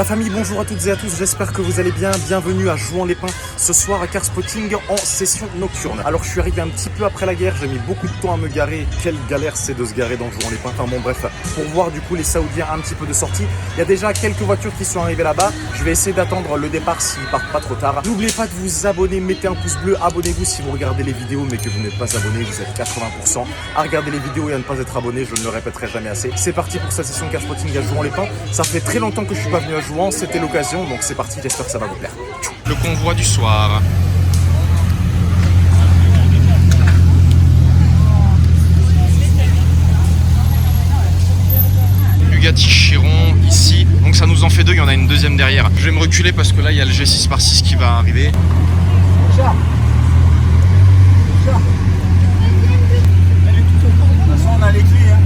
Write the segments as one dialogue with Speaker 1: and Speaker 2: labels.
Speaker 1: La famille, bonjour à toutes et à tous, j'espère que vous allez bien. Bienvenue à Jouan-les-Pins, ce soir à Car Spotting en session nocturne. Alors je suis arrivé un petit peu après la guerre, j'ai mis beaucoup de temps à me garer. Quelle galère c'est de se garer dans Jouan-les-Pins. Enfin bon bref, pour voir du coup les Saoudiens un petit peu de sortie. Il y a déjà quelques voitures qui sont arrivées là-bas. Je vais essayer d'attendre le départ s'ils partent pas trop tard. N'oubliez pas de vous abonner, mettez un pouce bleu, abonnez-vous si vous regardez les vidéos mais que vous n'êtes pas abonné, vous êtes 80% à regarder les vidéos et à ne pas être abonné, je ne le répéterai jamais assez. C'est parti pour cette session Car Spotting à Jouan-les-Pins. Ça fait très longtemps que je suis pas venu à Jouan, c'était l'occasion, donc c'est parti, j'espère que ça va vous plaire.
Speaker 2: Le convoi du soir. Bugatti Chiron ici, donc ça nous en fait deux, il y en a une deuxième derrière. Je vais me reculer parce que là il y a le G6x6 qui va arriver.
Speaker 3: De toute façon, on a les clés. Hein.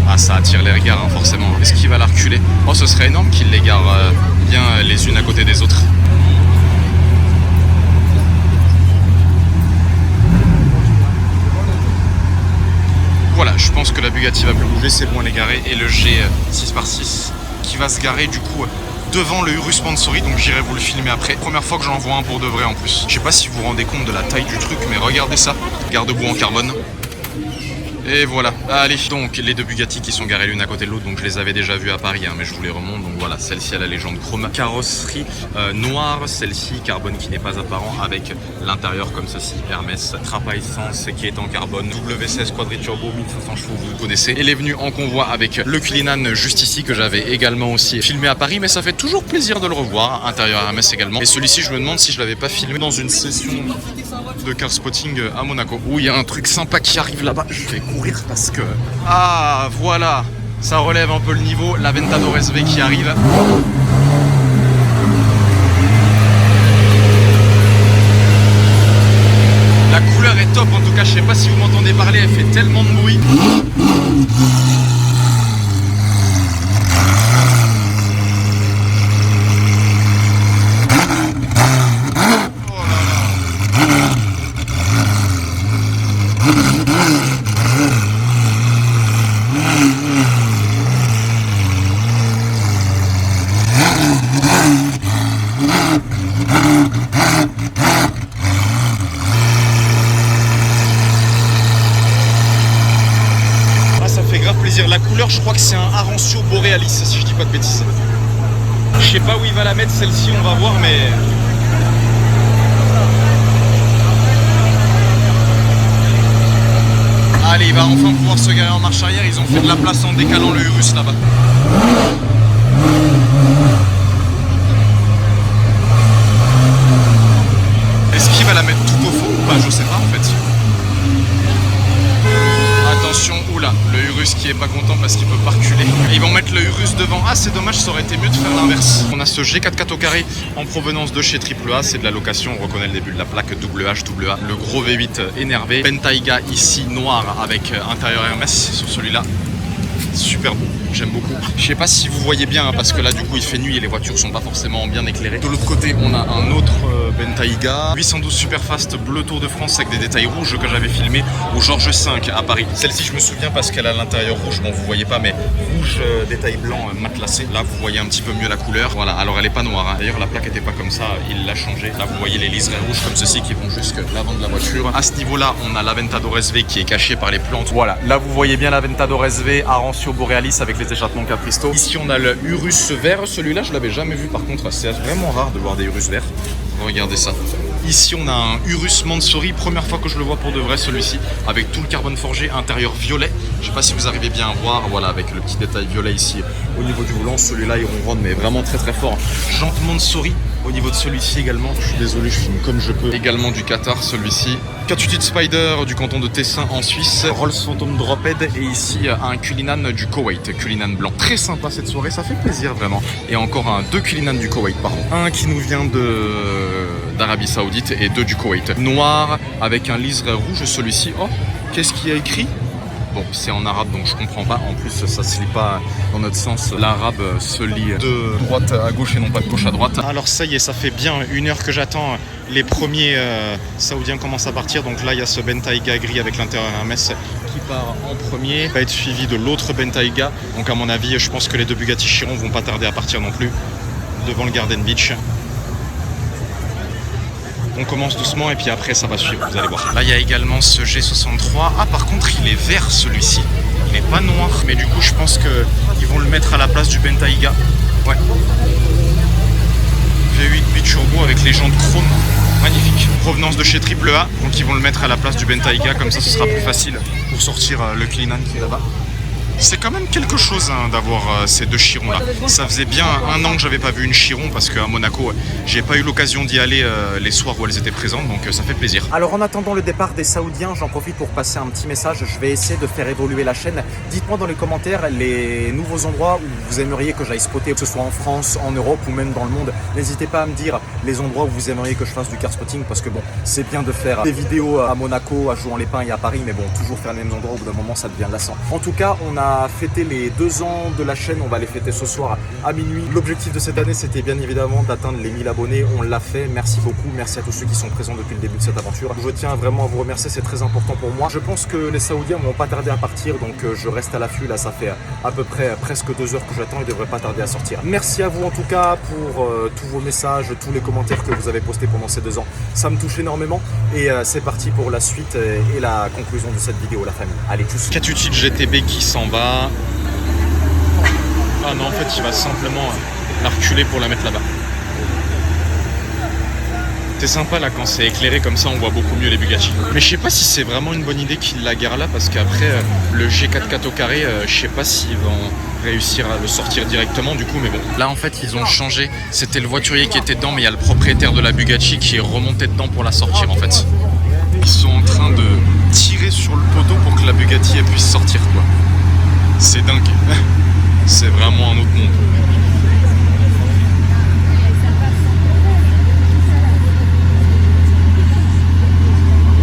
Speaker 2: Ah, ça attire les regards hein, forcément. Est-ce qu'il va la reculer? Oh, ce serait énorme qu'il les gare bien les unes à côté des autres. Voilà, je pense que la Bugatti va plus bouger, c'est bon, elle est garée. Et le G6x6 qui va se garer du coup devant le Urus Mansory, donc j'irai vous le filmer après. Première fois que j'en vois un pour de vrai en plus. Je sais pas si vous vous rendez compte de la taille du truc, mais regardez ça. Garde-boue en carbone. Et voilà, allez, donc les deux Bugatti qui sont garées l'une à côté de l'autre, donc je les avais déjà vues à Paris, hein, mais je vous les remonte. Donc voilà, celle-ci a la légende chrome, carrosserie noire, celle-ci carbone qui n'est pas apparent, avec l'intérieur comme ceci, Hermès, trappe à essence qui est en carbone, W16 quadriturbo, 1500 chevaux, vous connaissez. Elle est venue en convoi avec le Cullinan juste ici, que j'avais également aussi filmé à Paris, mais ça fait toujours plaisir de le revoir, intérieur Hermès également. Et celui-ci, je me demande si je l'avais pas filmé dans une session de Car Spotting à Monaco, où il y a un truc sympa qui arrive là-bas. Je vais courir parce que... Ah, voilà, ça relève un peu le niveau, l'Aventador SV qui arrive. La couleur est top en tout cas, je sais pas si vous m'entendez parler, elle fait tellement de bruit. La couleur, je crois que c'est un Arancio Borealis, si je dis pas de bêtises. Je sais pas où il va la mettre celle-ci, on va voir, mais... Allez, il va enfin pouvoir se garer en marche arrière, ils ont fait de la place en décalant le Urus là-bas. Est-ce qu'il va la mettre tout au fond ou pas? Je sais pas en fait. Attention, oula, le Urus qui est pas content parce qu'il peut pas reculer. Et ils vont mettre le Urus devant. Ah, c'est dommage, ça aurait été mieux de faire l'inverse. On a ce G44 au carré en provenance de chez AAA, c'est de la location, on reconnaît le début de la plaque WHAA. Le gros V8 énervé. Bentayga ici noir avec intérieur Hermès sur celui-là. Super beau, j'aime beaucoup. Je sais pas si vous voyez bien hein, parce que là du coup il fait nuit et les voitures sont pas forcément bien éclairées. De l'autre côté on a un autre Bentayga 812 Superfast bleu Tour de France avec des détails rouges que j'avais filmé au Georges V à Paris. Celle-ci je me souviens parce qu'elle a l'intérieur rouge, bon vous voyez pas mais rouge détail blanc matelassé. Là vous voyez un petit peu mieux la couleur. Voilà, alors elle est pas noire hein. D'ailleurs la plaque était pas comme ça, il l'a changé. Là vous voyez les liserés rouges comme ceci qui vont jusque l'avant de la voiture. À ce niveau là on a l'Aventador SV qui est caché par les plantes. Voilà, là vous voyez bien l'Aventador SV Arancio Borealis avec les échappements Capristo. Ici on a le Urus vert, celui-là je l'avais jamais vu par contre, c'est vraiment rare de voir des Urus verts. Regardez ça. Ici on a un Urus Mansory, première fois que je le vois pour de vrai celui-ci, avec tout le carbone forgé, intérieur violet. Je sais pas si vous arrivez bien à voir, voilà avec le petit détail violet ici au niveau du volant, celui-là il ronronne mais vraiment très très fort. Jante Mansory au niveau de celui-ci également, je suis désolé je filme comme je peux. Également du Qatar celui-ci. Catutite Spider du canton de Tessin en Suisse, Rolls Phantom Drophead et ici un Cullinan du Koweït, Cullinan blanc. Très sympa cette soirée, ça fait plaisir vraiment. Et encore deux Cullinan du Koweït, pardon. Un qui nous vient d'Arabie Saoudite et deux du Koweït. Noir avec un liseré rouge celui-ci. Oh, qu'est-ce qu'il y a écrit? Bon, c'est en arabe donc je comprends pas. En plus, ça se lit pas dans notre sens. L'arabe se lit de droite à gauche et non pas de gauche à droite. Alors ça y est, ça fait bien 1 heure que j'attends. Les premiers saoudiens commencent à partir. Donc là, il y a ce Bentayga gris avec l'intérieur Hermès qui part en premier. Va être suivi de l'autre Bentayga. Donc à mon avis, je pense que les 2 Bugatti Chiron vont pas tarder à partir non plus. Devant le Garden Beach. On commence doucement et puis après ça va suivre, vous allez voir. Là il y a également ce G63. Ah par contre il est vert celui-ci. Il n'est pas noir. Mais du coup je pense qu'ils vont le mettre à la place du Bentayga. Ouais. V8 biturbo avec les jantes chrome. Magnifique. Provenance de chez AAA. Donc ils vont le mettre à la place du Bentayga. Comme ça ce sera plus facile pour sortir le Cullinan qui est là-bas. C'est quand même quelque chose hein, d'avoir ces 2 Chirons là. Ça faisait bien 1 an que j'avais pas vu une Chiron parce qu'à Monaco, j'ai pas eu l'occasion d'y aller les soirs où elles étaient présentes, donc ça fait plaisir.
Speaker 1: Alors en attendant le départ des Saoudiens, j'en profite pour passer un petit message. Je vais essayer de faire évoluer la chaîne. Dites-moi dans les commentaires les nouveaux endroits où vous aimeriez que j'aille spotter, que ce soit en France, en Europe ou même dans le monde. N'hésitez pas à me dire les endroits où vous aimeriez que je fasse du car spotting parce que bon, c'est bien de faire des vidéos à Monaco, à Jouan-les-Pins et à Paris, mais bon, toujours faire les mêmes endroits, au bout d'un moment ça devient lassant. En tout cas, on a fêté les 2 ans de la chaîne, on va les fêter ce soir à minuit. L'objectif de cette année, c'était bien évidemment d'atteindre les 1000 abonnés. On l'a fait, merci beaucoup, merci à tous ceux qui sont présents depuis le début de cette aventure. Je tiens vraiment à vous remercier, c'est très important pour moi. Je pense que les Saoudiens vont pas tarder à partir, donc je reste à l'affût. Là, ça fait à peu près presque 2 heures que j'attends, ils devraient pas tarder à sortir. Merci à vous en tout cas pour tous vos messages, tous les commentaires que vous avez postés pendant ces 2 ans. Ça me touche énormément et c'est parti pour la suite et la conclusion de cette vidéo, la famille. Allez, tous.
Speaker 2: Catucci GTB qui s'en va. Ah non, en fait, il va simplement la reculer pour la mettre là-bas. C'est sympa là quand c'est éclairé comme ça, on voit beaucoup mieux les Bugatti. Mais je sais pas si c'est vraiment une bonne idée qu'il la gare là parce qu'après le G4 au carré, je sais pas s'ils vont réussir à le sortir directement du coup, mais bon. Là en fait ils ont changé, c'était le voiturier qui était dedans mais il y a le propriétaire de la Bugatti qui est remonté dedans pour la sortir en fait. Ils sont en train de tirer sur le poteau pour que la Bugatti elle puisse sortir quoi. C'est dingue. C'est vraiment un autre monde.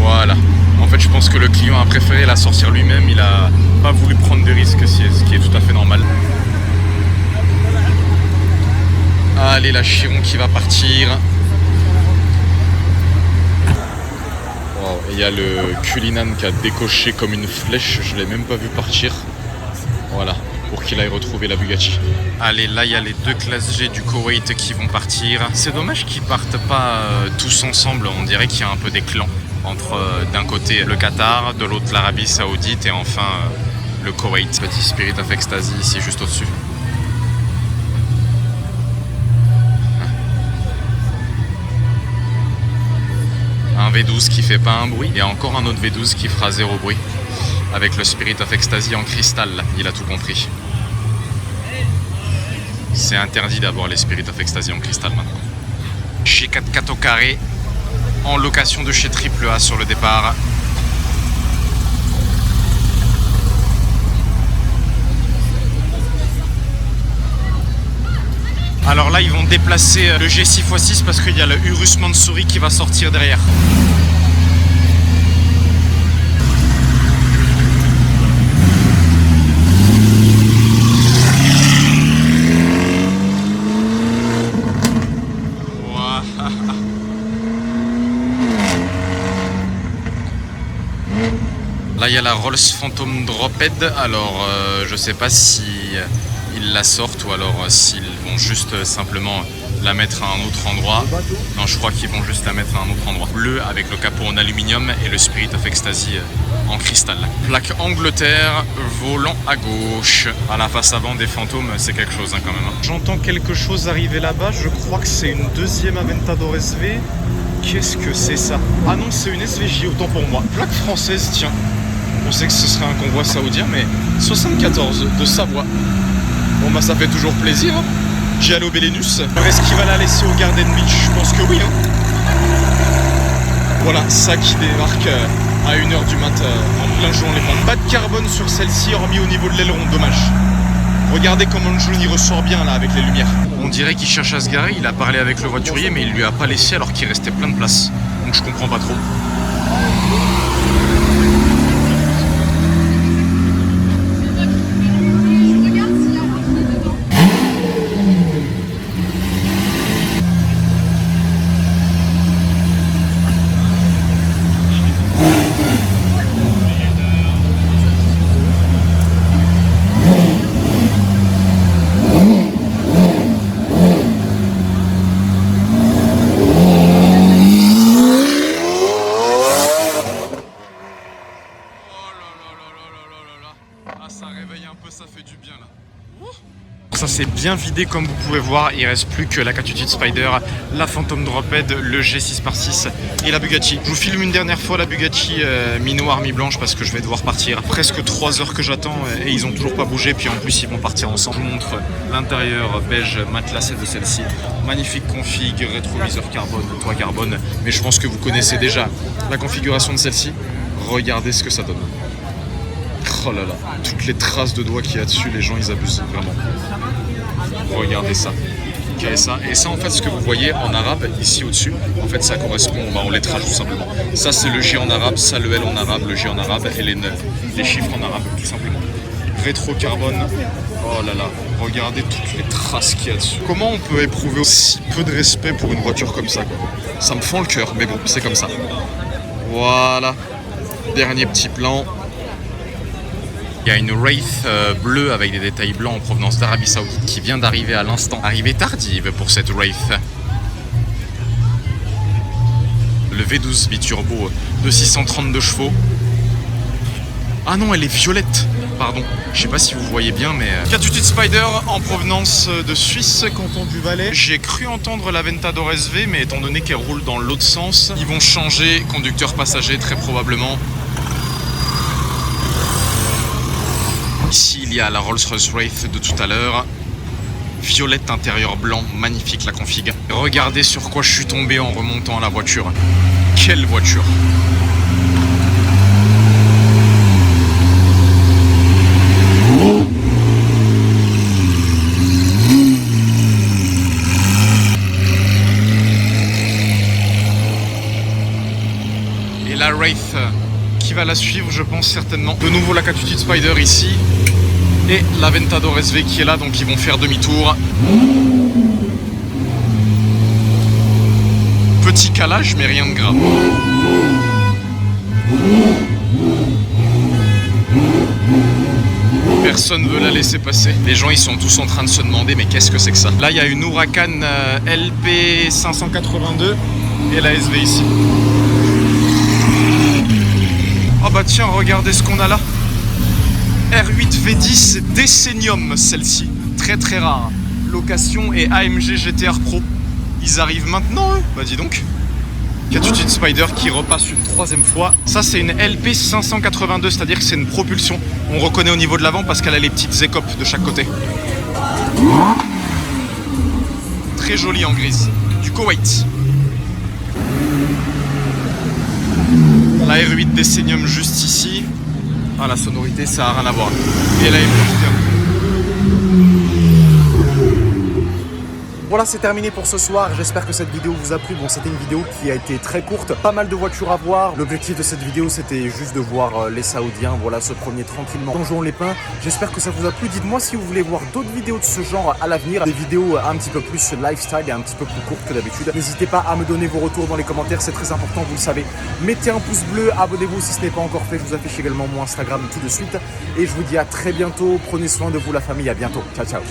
Speaker 2: Voilà. En fait, je pense que le client a préféré la sortir lui-même. Il a pas voulu prendre de risques, ce qui est tout à fait normal. Allez, la Chiron qui va partir. Wow. Et il y a le Cullinan qui a décoché comme une flèche. Je l'ai même pas vu partir. Voilà. Pour qu'il aille retrouver la Bugatti. Allez, là il y a les 2 classes G du Koweït qui vont partir. C'est dommage qu'ils partent pas tous ensemble. On dirait qu'il y a un peu des clans entre d'un côté le Qatar, de l'autre l'Arabie Saoudite et enfin le Koweït. Petit Spirit of Ecstasy ici juste au-dessus. Un V12 qui fait pas un bruit et encore un autre V12 qui fera 0 bruit. Avec le Spirit of Ecstasy en cristal, il a tout compris. C'est interdit d'avoir les Spirit of Ecstasy en cristal maintenant. G4 au carré, en location de chez AAA sur le départ. Alors là, ils vont déplacer le G6x6 parce qu'il y a le Urus Mansouri qui va sortir derrière. Là, il y a la Rolls Phantom Drophead. Alors, je sais pas si ils la sortent ou alors s'ils vont juste simplement la mettre à un autre endroit. Non, je crois qu'ils vont juste la mettre à un autre endroit. Bleu avec le capot en aluminium et le Spirit of Ecstasy en cristal. Plaque Angleterre, volant à gauche. À la face avant des fantômes, c'est quelque chose hein, quand même. J'entends quelque chose arriver là-bas. Je crois que c'est une deuxième Aventador SV. Qu'est-ce que c'est ça? Ah non, c'est une SVJ, autant pour moi. Plaque française, tiens. On sait que ce serait un convoi saoudien, mais 74 de Savoie. Bon bah ça fait toujours plaisir. Hein. J'y allais au Bélénus. Est-ce qu'il va la laisser au Garden Beach? Je pense que oui. Hein. Voilà, ça qui débarque à 1h du matin en plein Jouan-les-Pins. Pas de carbone sur celle-ci, hormis au niveau de l'aileron, dommage. Regardez comment le jaune il ressort bien là avec les lumières. On dirait qu'il cherche à se garer, il a parlé avec le voiturier mais il lui a pas laissé alors qu'il restait plein de place. Donc je comprends pas trop. s'est bien vidé comme vous pouvez voir. Il reste plus que la Cat Utile Spider, la Phantom Drophead, le G6x6 et la Bugatti. Je vous filme une dernière fois la Bugatti mi-noire, mi-blanche parce que je vais devoir partir. Presque 3 heures que j'attends et ils ont toujours pas bougé. Puis en plus ils vont partir ensemble. Je vous montre l'intérieur beige matelassé de celle-ci. Magnifique config, rétroviseur carbone, toit carbone. Mais je pense que vous connaissez déjà la configuration de celle-ci. Regardez ce que ça donne. Oh là là, toutes les traces de doigts qu'il y a dessus, les gens ils abusent vraiment. Regardez ça. Okay, et ça en fait ce que vous voyez en arabe ici au-dessus, en fait ça correspond au lettrage tout simplement. Ça c'est le G en arabe, ça le L en arabe, le G en arabe et les chiffres en arabe tout simplement. Rétro carbone. Oh là là, regardez toutes les traces qu'il y a dessus. Comment on peut éprouver aussi peu de respect pour une voiture comme ça quoi. Ça me fend le cœur, mais bon, c'est comme ça. Voilà. Dernier petit plan. Il y a une Wraith bleue avec des détails blancs en provenance d'Arabie Saoudite qui vient d'arriver à l'instant. Arrivée tardive pour cette Wraith. Le V12 biturbo de 632 chevaux. Ah non, elle est violette. Pardon, je sais pas si vous voyez bien, mais... Cat Utile Spider en provenance de Suisse, canton du Valais. J'ai cru entendre la Ventador SV, mais étant donné qu'elle roule dans l'autre sens, ils vont changer conducteur-passager très probablement. Ici, il y a la Rolls-Royce Wraith de tout à l'heure. Violette intérieur blanc, magnifique la config. Regardez sur quoi je suis tombé en remontant à la voiture. Quelle voiture! Et la Wraith qui va la suivre, je pense certainement. De nouveau la Cat Utile Spider ici. Et la Ventador SV qui est là, donc ils vont faire demi-tour. Petit calage, mais rien de grave. Personne ne veut la laisser passer. Les gens, ils sont tous en train de se demander, mais qu'est-ce que c'est que ça? Là, il y a une Huracan LP 582 et la SV ici. Oh bah tiens, regardez ce qu'on a là. R8 V10 Decennium, celle-ci. Très très rare. Location et AMG GTR Pro. Ils arrivent maintenant, eux? Bah dis donc. Cat Utile Spider qui repasse une 3e fois. Ça, c'est une LP 582, c'est-à-dire que c'est une propulsion. On reconnaît au niveau de l'avant parce qu'elle a les petites écopes de chaque côté. Très jolie en grise. Du Koweït. La R8 Decennium juste ici. Ah, la sonorité, ça n'a rien à voir. Et la
Speaker 1: Voilà, c'est terminé pour ce soir. J'espère que cette vidéo vous a plu. Bon, c'était une vidéo qui a été très courte. Pas mal de voitures à voir. L'objectif de cette vidéo, c'était juste de voir les Saoudiens, voilà, se promener tranquillement dans Jouan-les-Pins. J'espère que ça vous a plu. Dites-moi si vous voulez voir d'autres vidéos de ce genre à l'avenir. Des vidéos un petit peu plus lifestyle et un petit peu plus courtes que d'habitude. N'hésitez pas à me donner vos retours dans les commentaires. C'est très important, vous le savez. Mettez un pouce bleu, abonnez-vous si ce n'est pas encore fait. Je vous affiche également mon Instagram tout de suite. Et je vous dis à très bientôt. Prenez soin de vous, la famille. À bientôt. Ciao, ciao.